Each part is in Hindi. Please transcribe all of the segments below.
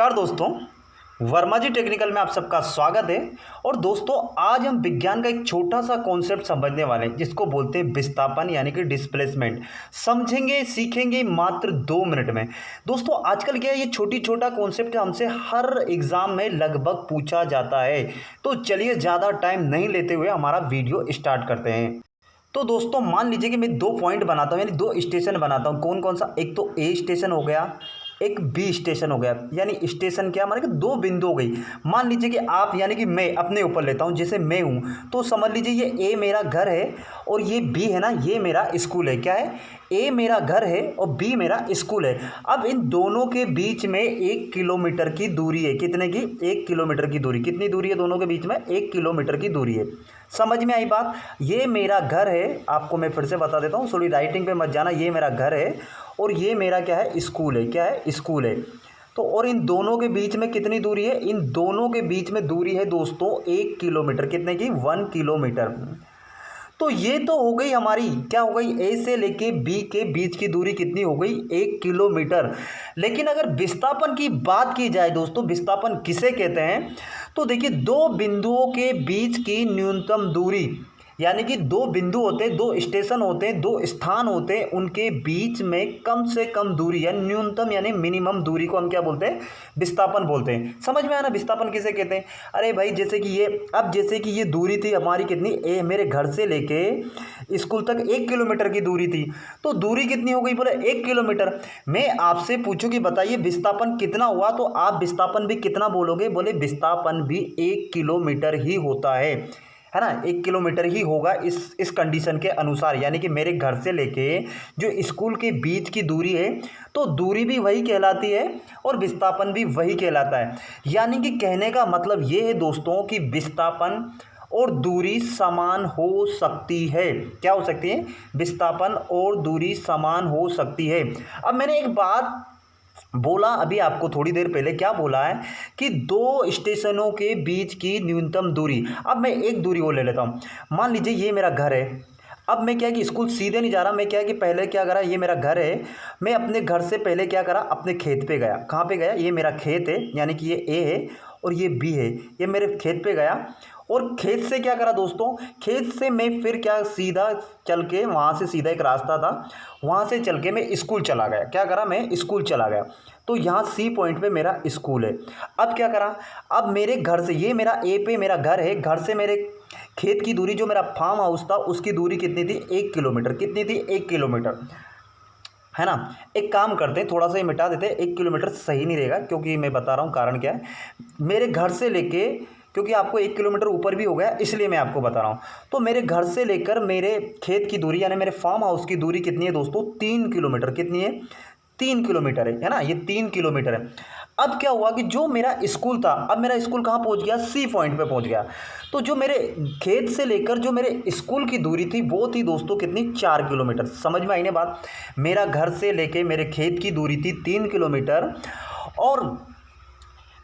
नमस्कार दोस्तों, वर्मा जी टेक्निकल में आप सबका स्वागत है। और दोस्तों, आज हम विज्ञान का एक छोटा सा कॉन्सेप्ट समझने वाले हैं जिसको बोलते हैं विस्थापन यानी कि डिस्प्लेसमेंट। समझेंगे सीखेंगे मात्र 2 मिनट में। दोस्तों, आजकल क्या है, ये छोटा कॉन्सेप्ट हमसे हर एग्जाम में लगभग पूछा जाता है। तो चलिए ज़्यादा टाइम नहीं लेते हुए हमारा वीडियो स्टार्ट करते हैं। तो दोस्तों, मान लीजिए कि मैं 2 पॉइंट बनाता हूँ, यानी 2 स्टेशन बनाता हूँ। कौन कौन सा? एक तो ए स्टेशन हो गया, एक बी स्टेशन हो गया। यानी स्टेशन क्या हमारे 2 बिंदु हो गई। मान लीजिए कि आप यानी कि मैं अपने ऊपर लेता हूँ, जैसे मैं हूँ, तो समझ लीजिए ये ए मेरा घर है और ये बी है ना, ये मेरा स्कूल है। क्या है? ए मेरा घर है और बी मेरा स्कूल है। अब इन दोनों के बीच में 1 किलोमीटर की दूरी है। कितने की? 1 किलोमीटर की दूरी। कितनी दूरी है दोनों के बीच में? 1 किलोमीटर की दूरी है। समझ में आई बात? ये मेरा घर है, आपको मैं फिर से बता देता हूँ, सॉरी राइटिंग पे मत जाना। ये मेरा घर है और ये मेरा क्या है? स्कूल है। क्या है? स्कूल है। तो और इन दोनों के बीच में कितनी दूरी है? इन दोनों के बीच में दूरी है दोस्तों 1 किलोमीटर। कितने की? 1 किलोमीटर। तो ये तो हो गई हमारी, क्या हो गई? ए से लेके बी के बीच की दूरी कितनी हो गई? 1 किलोमीटर। लेकिन अगर विस्थापन की बात की जाए दोस्तों, विस्थापन किसे कहते हैं? तो देखिए, 2 बिंदुओं के बीच की न्यूनतम दूरी, यानी कि 2 बिंदु होते हैं, 2 स्टेशन होते हैं, 2 स्थान होते हैं, उनके बीच में कम से कम दूरी या न्यूनतम यानी मिनिमम दूरी को हम क्या बोलते हैं? विस्थापन बोलते हैं। समझ में आया ना विस्थापन किसे कहते हैं? अरे भाई, जैसे कि ये, अब जैसे कि ये दूरी थी हमारी कितनी? मेरे घर से लेके स्कूल तक 1 किलोमीटर की दूरी थी। तो दूरी कितनी हो गई? बोले 1 किलोमीटर। मैं आपसे पूछूं कि बताइए विस्थापन कितना हुआ, तो आप विस्थापन भी कितना बोलोगे? बोले विस्थापन भी 1 किलोमीटर ही होता है ना। 1 किलोमीटर ही होगा इस कंडीशन के अनुसार। यानी कि मेरे घर से लेके जो स्कूल के बीच की दूरी है, तो दूरी भी वही कहलाती है और विस्थापन भी वही कहलाता है। यानी कि कहने का मतलब ये है दोस्तों कि विस्थापन और दूरी समान हो सकती है। क्या हो सकती है? विस्थापन और दूरी समान हो सकती है। अब मैंने एक बात बोला अभी आपको थोड़ी देर पहले, क्या बोला है कि 2 स्टेशनों के बीच की न्यूनतम दूरी। अब मैं एक दूरी वो ले लेता हूँ। मान लीजिए ये मेरा घर है। अब मैं क्या है कि स्कूल सीधे नहीं जा रहा, मैं क्या है कि पहले क्या करा, ये मेरा घर है, मैं अपने घर से पहले क्या करा, अपने खेत पे गया। कहाँ पे गया? ये मेरा खेत है, यानी कि ये ए है और ये बी है। ये मेरे खेत पे गया और खेत से क्या करा दोस्तों? खेत से मैं फिर क्या सीधा चल के, वहाँ से सीधा एक रास्ता था, वहाँ से चल के मैं स्कूल चला गया। क्या करा? मैं स्कूल चला गया। तो यहाँ सी पॉइंट पे मेरा स्कूल है। अब क्या करा? अब मेरे घर से, ये मेरा ए पे मेरा घर है, घर से मेरे खेत की दूरी, जो मेरा फार्म हाउस था, उसकी दूरी कितनी थी? 1 किलोमीटर। कितनी थी? 1 किलोमीटर, है ना। एक काम करते हैं, थोड़ा सा ये मिटा देते हैं। 1 किलोमीटर सही नहीं रहेगा, क्योंकि मैं बता रहा हूँ कारण क्या है। मेरे घर से लेके, क्योंकि आपको 1 किलोमीटर ऊपर भी हो गया, इसलिए मैं आपको बता रहा हूँ। तो मेरे घर से लेकर मेरे खेत की दूरी, यानी मेरे फार्म हाउस की दूरी कितनी है दोस्तों? 3 किलोमीटर। कितनी है? 3 किलोमीटर है ना। ये 3 किलोमीटर है। अब क्या हुआ कि जो मेरा स्कूल था, अब मेरा स्कूल कहाँ पहुँच गया? सी पॉइंट पे पहुँच गया। तो जो मेरे खेत से लेकर जो मेरे स्कूल की दूरी थी, वो थी दोस्तों कितनी? 4 किलोमीटर। समझ में आई ना बात? मेरा घर से लेके मेरे खेत की दूरी थी 3 किलोमीटर और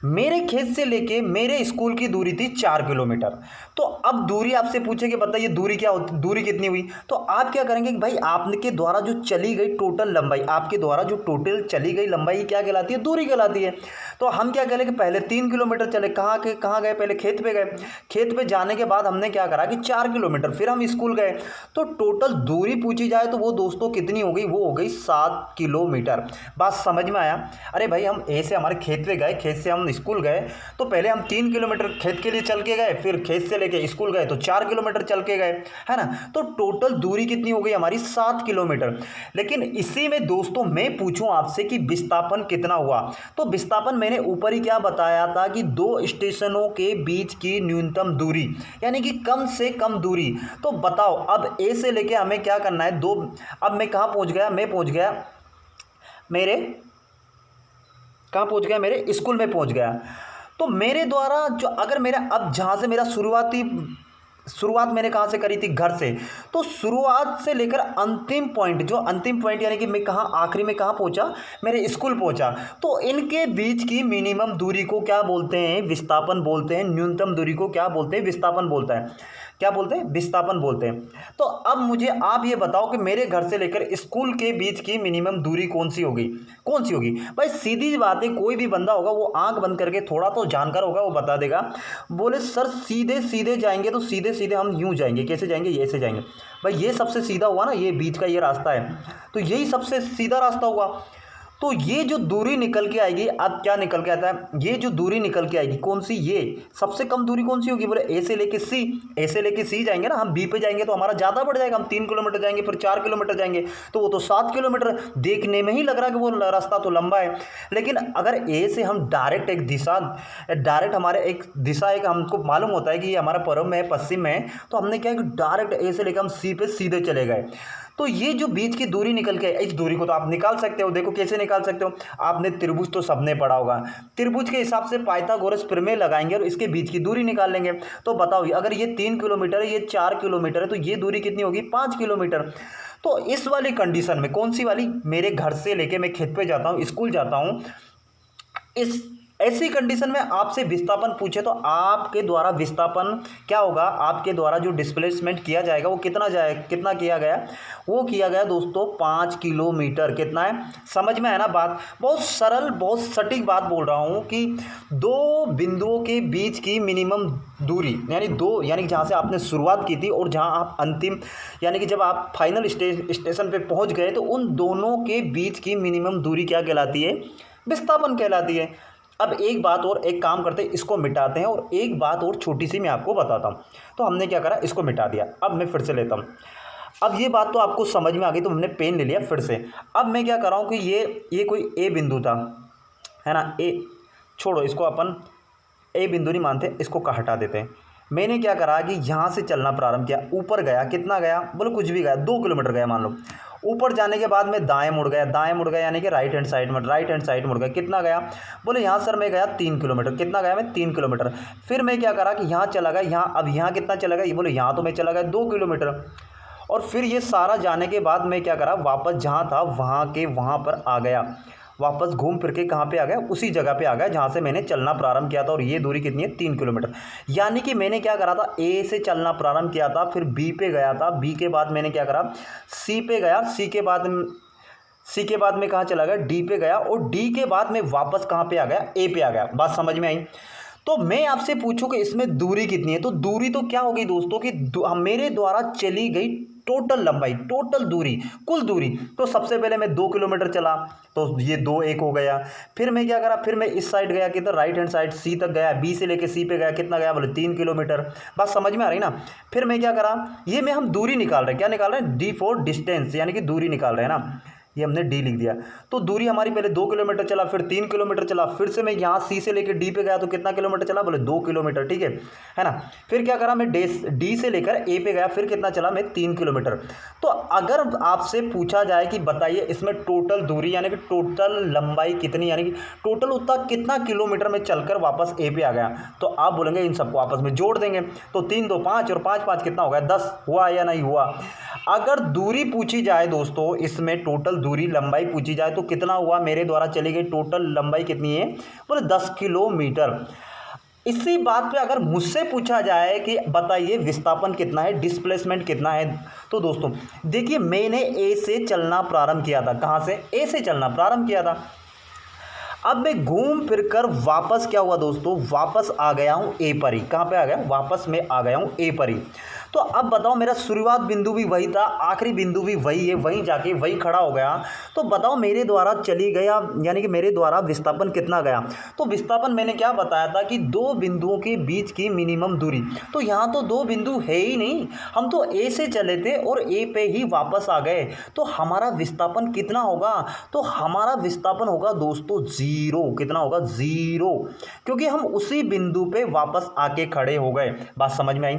मेरे खेत से लेके मेरे स्कूल की दूरी थी 4 किलोमीटर। तो अब दूरी आपसे पूछे कि बताइए दूरी क्या होती, दूरी कितनी हुई? तो आप क्या करेंगे कि भाई आपके द्वारा जो चली गई टोटल लंबाई, आपके द्वारा जो टोटल चली गई लंबाई क्या कहलाती है? दूरी कहलाती है। तो हम क्या करें कि पहले 3 किलोमीटर चले, कहाँ गए? पहले खेत पे गए। खेत पे जाने के बाद हमने क्या करा कि 4 किलोमीटर, फिर हम स्कूल गए। तो टोटल दूरी पूछी जाए तो वो दोस्तों कितनी हो गई? वो हो गई 7 किलोमीटर। बात समझ में आया? अरे भाई, हम ए से हमारे खेत पे गए, खेत से हम स्कूल गए, तो पहले हम 3 किलोमीटर खेत के लिए चल के गए, फिर खेत से लेके स्कूल गए तो 4 किलोमीटर चल के गए, है ना। तो टोटल दूरी कितनी हो गई हमारी? 7 किलोमीटर। लेकिन इसी में दोस्तों मैं पूछूं आपसे कि विस्थापन कितना हुआ, तो विस्थापन मैंने ऊपर ही क्या बताया था कि 2 स्टेशनों के बीच की न्यूनतम दूरी, यानी कि कम से कम दूरी। तो बताओ, अब ए से लेके हमें क्या करना है? 2। अब मैं कहाँ पहुँच गया? मैं पहुँच गया मेरे, कहाँ पहुँच गया? मेरे स्कूल में पहुँच गया। तो मेरे द्वारा जो, अगर मेरा, अब जहाँ से मेरा शुरुआत मैंने कहाँ से करी थी? घर से। तो शुरुआत से लेकर अंतिम पॉइंट, जो अंतिम पॉइंट यानी कि मैं कहाँ आखिरी में कहाँ पहुँचा? मेरे स्कूल पहुँचा। तो इनके बीच की मिनिमम दूरी को क्या बोलते हैं? विस्थापन बोलते हैं। न्यूनतम दूरी को क्या बोलते हैं? विस्थापन बोलता है। क्या बोलते हैं, विस्थापन बोलते हैं। तो अब मुझे आप ये बताओ कि मेरे घर से लेकर स्कूल के बीच की मिनिमम दूरी कौन सी होगी, कौन सी होगी। भाई सीधी बात है, कोई भी बंदा होगा वो आंख बंद करके, थोड़ा तो जानकार होगा, वो बता देगा। बोले सर सीधे सीधे जाएंगे तो सीधे सीधे हम यूँ जाएंगे, कैसे जाएंगे, ये ऐसे जाएंगे। भाई ये सबसे सीधा हुआ ना, ये बीच का ये रास्ता है, तो यही सबसे सीधा रास्ता हुआ। तो ये जो दूरी निकल के आएगी, अब क्या निकल के आता है, ये जो दूरी निकल के आएगी कौन सी, ये सबसे कम दूरी कौन सी होगी। बोले ए से लेके सी, ए से लेके सी जाएंगे ना, हम बी पे जाएंगे तो हमारा ज़्यादा बढ़ जाएगा, हम 3 किलोमीटर जाएंगे, फिर 4 किलोमीटर जाएंगे, तो वो तो 7 किलोमीटर। देखने में ही लग रहा है कि वो रास्ता तो लंबा है, लेकिन अगर ए से हम डायरेक्ट एक दिशा, डायरेक्ट हमारे एक दिशा, एक हमको मालूम होता है कि ये हमारा पूर्व में है, पश्चिम में है, तो हमने क्या है कि डायरेक्ट ए से लेकर हम सी पे सीधे चले गए। तो ये जो बीच की दूरी निकल के, इस दूरी को तो आप निकाल सकते हो। देखो कैसे निकाल सकते हो, आपने त्रिभुज तो सबने पढ़ा होगा, त्रिभुज के हिसाब से पाइथागोरस प्रमेय लगाएंगे और इसके बीच की दूरी निकाल लेंगे। तो बताओ अगर ये 3 किलोमीटर है, ये 4 किलोमीटर है, तो ये दूरी कितनी होगी, 5 किलोमीटर। तो इस वाली कंडीशन में, कौन सी वाली, मेरे घर से लेके मैं खेत पे जाता हूँ, स्कूल जाता हूँ, इस ऐसी कंडीशन में आपसे विस्थापन पूछे तो आपके द्वारा विस्थापन क्या होगा, आपके द्वारा जो डिस्प्लेसमेंट किया जाएगा वो कितना किया गया, वो किया गया दोस्तों 5 किलोमीटर। कितना है, समझ में है ना बात। बहुत सरल, बहुत सटीक बात बोल रहा हूँ कि दो बिंदुओं के बीच की मिनिमम दूरी, यानी जहाँ से आपने शुरुआत की थी और जहाँ आप अंतिम, यानी कि जब आप फाइनल स्टेशन पे पहुँच गए, तो उन दोनों के बीच की मिनिमम दूरी क्या कहलाती है, विस्थापन कहलाती है। अब एक बात और, एक काम करते हैं, इसको मिटाते हैं और एक बात और छोटी सी मैं आपको बताता हूँ। तो हमने क्या करा, इसको मिटा दिया। अब मैं फिर से लेता हूँ। अब ये बात तो आपको समझ में आ गई, तो हमने पेन ले लिया फिर से। अब मैं क्या कर रहा हूँ कि ये कोई ए बिंदु था, है ना, ए छोड़ो, इसको अपन ए बिंदु नहीं मानते, इसको हटा देते हैं। मैंने क्या करा कि यहाँ से चलना प्रारंभ किया, ऊपर गया, कितना गया, बोलो कुछ भी गया, 2 किलोमीटर गया मान लो। ऊपर जाने के बाद में दाएं मुड़ गया यानी कि राइट हैंड साइड मुड़ गया, कितना गया, बोले यहाँ सर मैं गया 3 किलोमीटर, कितना गया मैं, 3 किलोमीटर। फिर मैं क्या करा कि यहाँ चला गया, यहाँ, अब यहाँ कितना चला गया, ये बोले यहाँ तो मैं चला गया 2 किलोमीटर। और फिर ये सारा जाने के बाद मैं क्या करा, वापस जहाँ था वहाँ पर आ गया, वापस घूम फिर के कहाँ पे आ गया, उसी जगह पे आ गया जहाँ से मैंने चलना प्रारंभ किया था। और ये दूरी कितनी है, 3 किलोमीटर। यानी कि मैंने क्या करा था, ए से चलना प्रारंभ किया था, फिर बी पे गया था, बी के बाद मैंने क्या करा, सी पे गया, सी के बाद में कहाँ चला गया, डी पे गया, और डी के बाद में वापस कहाँ पे आ गया, ए पे आ गया। बात समझ में आई। तो मैं आपसे पूछूं कि इसमें दूरी कितनी है, तो दूरी तो क्या होगी दोस्तों कि मेरे द्वारा चली गई टोटल लंबाई, टोटल दूरी, कुल दूरी। तो सबसे पहले मैं 2 किलोमीटर चला, तो ये 2 एक हो गया। फिर मैं क्या करा, फिर मैं इस साइड गया, किधर, राइट हैंड साइड, सी तक गया, बी से लेके सी पे गया, कितना गया, बोले 3 किलोमीटर। बात समझ में आ रही ना। फिर मैं क्या करा, ये में हम दूरी निकाल रहे हैं, क्या निकाल रहे हैं, डी फॉर डिस्टेंस, यानी कि दूरी निकाल रहे हैं ना, ये हमने डी लिख दिया। तो दूरी हमारी पहले 2 किलोमीटर चला, फिर 3 किलोमीटर चला, फिर से मैं यहाँ सी से लेकर डी पे गया, तो कितना किलोमीटर चला, बोले 2 किलोमीटर, ठीक है ना। फिर क्या करा, मैं डी से लेकर ए पे गया, फिर कितना चला, मैं 3 किलोमीटर। तो अगर आपसे पूछा जाए कि बताइए इसमें टोटल दूरी यानी कि टोटल लंबाई कितनी, यानी कि टोटल उतना कितना किलोमीटर में चलकर वापस ए पे आ गया, तो आप बोलेंगे इन सबको आपस में जोड़ देंगे। तो 3 2 5 और 5 5 कितना हो गया, 10 हुआ या नहीं हुआ। अगर दूरी पूछी जाए दोस्तों, इसमें टोटल दूरी लंबाई पूछी जाए तो कितना हुआ, मेरे द्वारा चली गई टोटल लंबाई कितनी है, बोले 10 किलोमीटर। इसी बात पे अगर मुझसे पूछा जाए कि बताइए विस्थापन कितना है, डिस्प्लेसमेंट कितना है, तो दोस्तों देखिए मैंने ए से चलना प्रारंभ किया था, कहाँ से, ए से चलना प्रारंभ किया था। अब मैं घूम फिरकर वापस क्या हुआ दोस्तों, वापस आ गया हूँ ए पर ही। कहाँ पे आ गया, वापस मैं आ गया हूँ ए पर ही। तो अब बताओ मेरा शुरुआत बिंदु भी वही था, आखिरी बिंदु भी वही है, वहीं जाके वही खड़ा हो गया। तो बताओ मेरे द्वारा चली गया, यानी कि मेरे द्वारा विस्थापन कितना गया। तो विस्थापन मैंने क्या बताया था कि 2 बिंदुओं के बीच की मिनिमम दूरी। तो यहाँ तो 2 बिंदु है ही नहीं, हम तो ए से चले थे और ए पे ही वापस आ गए। तो हमारा विस्थापन कितना होगा, तो हमारा विस्थापन होगा दोस्तों 0। कितना होगा, 0, क्योंकि हम उसी बिंदु पे वापस आके खड़े हो गए। बात समझ में आई।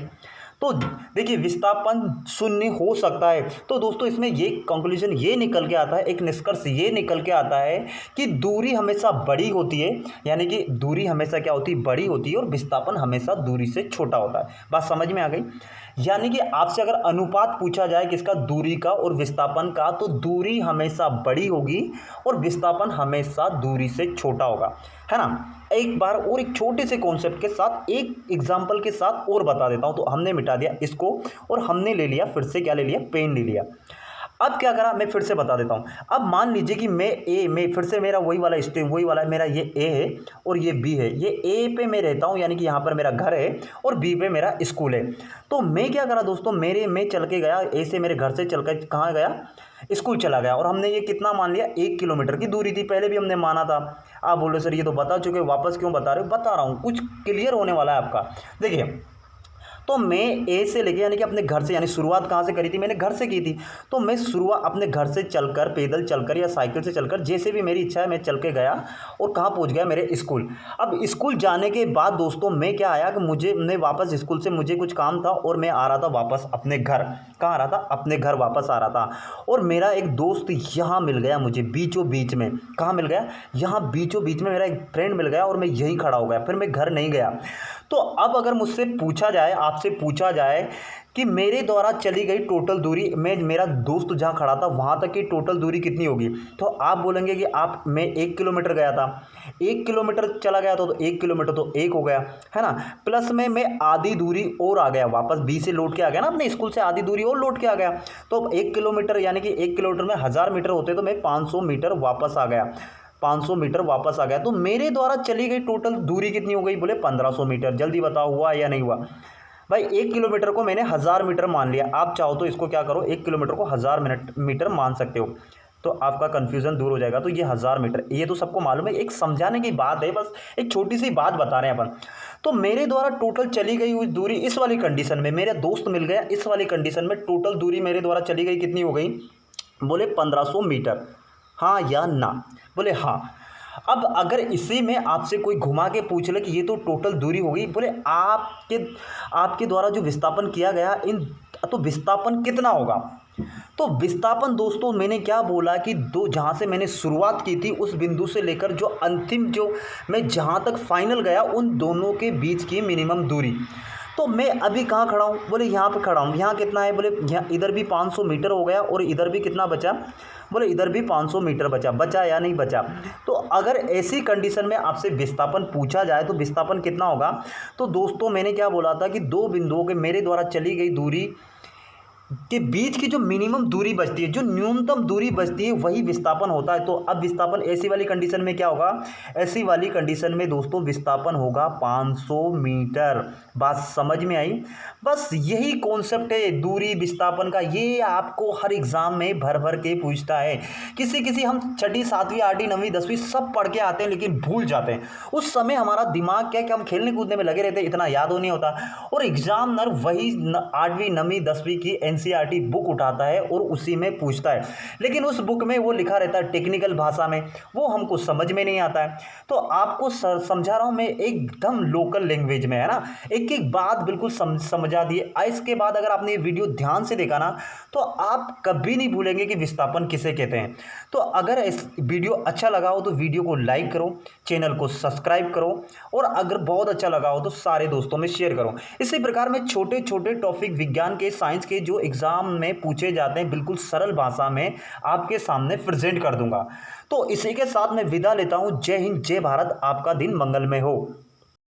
तो देखिए विस्थापन 0 हो सकता है। तो दोस्तों इसमें ये कंक्लूजन ये निकल के आता है, एक निष्कर्ष ये निकल के आता है कि दूरी हमेशा बड़ी होती है, यानी कि दूरी हमेशा क्या होती है, बड़ी होती है, और विस्थापन हमेशा दूरी से छोटा होता है। बात समझ में आ गई। यानी कि आपसे अगर अनुपात पूछा जाए किसका, दूरी का और विस्थापन का, तो दूरी हमेशा बड़ी होगी और विस्थापन हमेशा दूरी से छोटा होगा। है ना। एक बार और एक छोटे से कॉन्सेप्ट के साथ, एक एग्जाम्पल के साथ और बता देता हूँ। तो हमने मिटा दिया इसको और हमने ले लिया फिर से क्या ले लिया, पेन ले लिया। अब क्या करा, मैं फिर से बता देता हूँ। अब मान लीजिए कि मैं फिर से मेरा वही वाला स्टेम, वही वाला मेरा ये ए है और ये बी है। ये ए पे मैं रहता हूँ, यानी कि यहाँ पर मेरा घर है, और बी पे मेरा स्कूल है। तो मैं क्या करा दोस्तों, मैं चल के गया ए से, मेरे घर से चल कर कहाँ गया, स्कूल चला गया। और हमने ये कितना मान लिया, 1 किलोमीटर की दूरी थी, पहले भी हमने माना था। आप बोल रहे सर ये तो बता चुके, वापस क्यों बता रहे हो? बता रहा हूँ, कुछ क्लियर होने वाला है आपका। देखिए, तो मैं ए से लेके, यानी कि अपने घर से, यानी शुरुआत कहाँ से करी थी, मैंने घर से की थी। तो मैं शुरुआत अपने घर से चलकर, पैदल चलकर या साइकिल से चलकर, जैसे भी मेरी इच्छा है, मैं चल के गया और कहाँ पहुँच गया, मेरे स्कूल। अब स्कूल जाने के बाद दोस्तों मैं क्या आया कि मैं वापस स्कूल से, मुझे कुछ काम था और मैं आ रहा था वापस अपने घर। कहाँ आ रहा था, अपने घर वापस आ रहा था। और मेरा एक दोस्त यहाँ मिल गया मुझे, बीचों बीच में। कहाँ मिल गया, यहाँ बीचों बीच में मेरा एक फ्रेंड मिल गया और मैं यहीं खड़ा हो गया, फिर मैं घर नहीं गया। तो अब अगर मुझसे पूछा जाए, आपसे पूछा जाए कि मेरे द्वारा चली गई टोटल दूरी, मेरा दोस्त जहाँ खड़ा था वहाँ तक की टोटल दूरी कितनी होगी, तो आप बोलेंगे कि मैं 1 किलोमीटर गया था, 1 किलोमीटर चला गया था, तो 1 किलोमीटर तो 1 हो गया, है ना। प्लस में मैं आधी दूरी और आ गया, वापस बी से लौट के आ गया ना, अपने स्कूल से आधी दूरी और लौट के आ गया। तो 1 किलोमीटर, यानी कि 1 किलोमीटर में 1000 मीटर होते, तो मैं 500 मीटर वापस आ गया, 500 मीटर वापस आ गया। तो मेरे द्वारा चली गई टोटल दूरी कितनी हो गई, बोले 1500 मीटर। जल्दी बताओ, हुआ या नहीं हुआ भाई? 1 किलोमीटर को मैंने 1000 मीटर मान लिया। आप चाहो तो इसको क्या करो, 1 किलोमीटर को 1000 मीटर मान सकते हो, तो आपका कन्फ्यूज़न दूर हो जाएगा। तो ये 1000 मीटर, ये तो सबको मालूम है, एक समझाने की बात है, बस एक छोटी सी बात बता रहे हैं अपन। तो मेरे द्वारा टोटल चली गई हुई दूरी इस वाली कंडीशन में, मेरा दोस्त मिल गया इस वाली कंडीशन में, टोटल दूरी मेरे द्वारा चली गई कितनी हो गई, बोले 1500 मीटर। हाँ या ना? बोले हाँ। अब अगर इसी में आपसे कोई घुमा के पूछ ले कि ये तो टोटल दूरी होगी, बोले आपके द्वारा जो विस्थापन किया गया तो विस्थापन कितना होगा? तो विस्थापन दोस्तों मैंने क्या बोला कि जहाँ से मैंने शुरुआत की थी उस बिंदु से लेकर जो अंतिम, जो मैं जहाँ तक फाइनल गया, उन दोनों के बीच की मिनिमम दूरी। तो मैं अभी कहाँ खड़ा हूँ, बोले यहाँ पे खड़ा हूँ। यहाँ कितना है, बोले यहाँ इधर भी 500 मीटर हो गया और इधर भी कितना बचा, बोले इधर भी 500 मीटर बचा या नहीं बचा। तो अगर ऐसी कंडीशन में आपसे विस्थापन पूछा जाए तो विस्थापन कितना होगा? तो दोस्तों मैंने क्या बोला था कि दो बिंदुओं के मेरे द्वारा चली गई दूरी के बीच की जो मिनिमम दूरी बचती है, जो न्यूनतम दूरी बचती है, वही विस्थापन होता है। तो अब विस्थापन ऐसी वाली कंडीशन में क्या होगा, ऐसी वाली कंडीशन में दोस्तों विस्थापन होगा 500 मीटर। बात समझ में आई? बस यही कॉन्सेप्ट है दूरी विस्थापन का। ये आपको हर एग्जाम में भर भर के पूछता है। किसी हम छठी, सातवीं, आठवीं, नवीं, 10वीं सब पढ़ के आते हैं, लेकिन भूल जाते हैं। उस समय हमारा दिमाग क्या हम खेलने कूदने में लगे रहते हैं, इतना याद नहीं होता। और एग्जामिनर वही 8वीं, 9वीं, 10वीं की एनसीईआरटी बुक उठाता है और उसी में पूछता है, लेकिन उस बुक में वो लिखा रहता है टेक्निकल भाषा में, वो हमको समझ में नहीं आता है। तो आपको समझा रहा हूँ मैं एकदम लोकल लैंग्वेज में, है ना। एक एक बात बिल्कुल समझा दिए। इसके बाद अगर आपने ये वीडियो ध्यान से देखा ना, तो आप कभी नहीं भूलेंगे कि विस्थापन किसे कहते हैं। तो अगर इस वीडियो अच्छा लगा हो तो वीडियो को लाइक करो, चैनल को सब्सक्राइब करो, और अगर बहुत अच्छा लगा हो तो सारे दोस्तों में शेयर करो। इसी प्रकार मैं छोटे छोटे टॉपिक विज्ञान के, साइंस के जो एग्जाम में पूछे जाते हैं, बिल्कुल सरल भाषा में आपके सामने प्रेजेंट कर दूंगा। तो इसी के साथ मैं विदा लेता हूं। जय हिंद, जय भारत, आपका दिन मंगलमय हो।